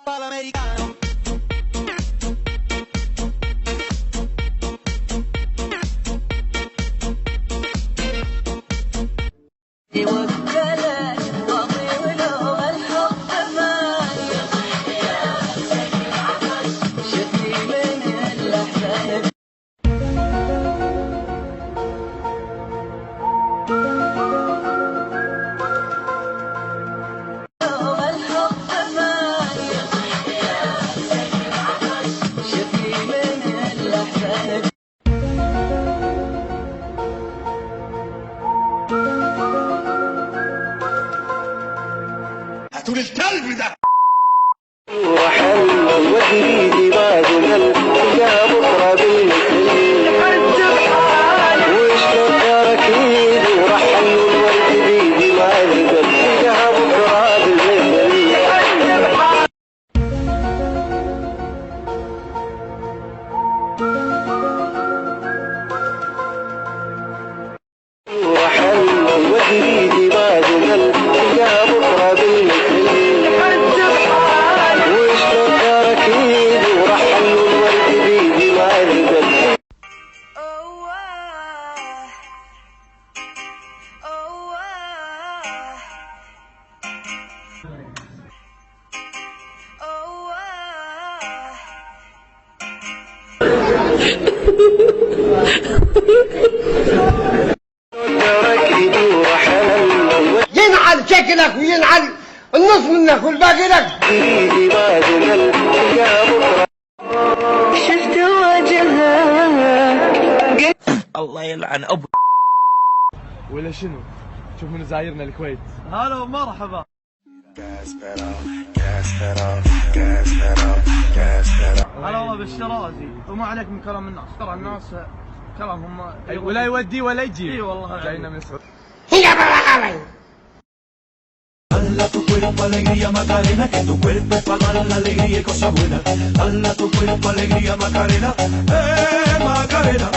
Americano. وكلك أطيب له الحب مالي شدني من الأحزان هاتوا الكلب ده وحل وجهي بادنا يا بكرة بالمثل وشلون دارك ايدي ورحل الورد بيدي ما نقل يا بكرة بالمثل وحل وجهي بادنا يا بكرة بالمثل ينعل شكلك وينعل النص منك والباقي لك. شفت وجهك الله يلعن ابو ولا شنو؟ شوف من زايرنا الكويت. هلا ومرحبا. هلا والله بالشرازي وما عليك من كلام الناس، ترى الناس كلامهم ولا يودي ولا يجيب. اي والله جاينا من السعودية. Dala tu cuerpo alegría Macarena, que tu cuerpo es para dar la alegría y cosas buenas. Dala tu cuerpo alegría Macarena, Macarena.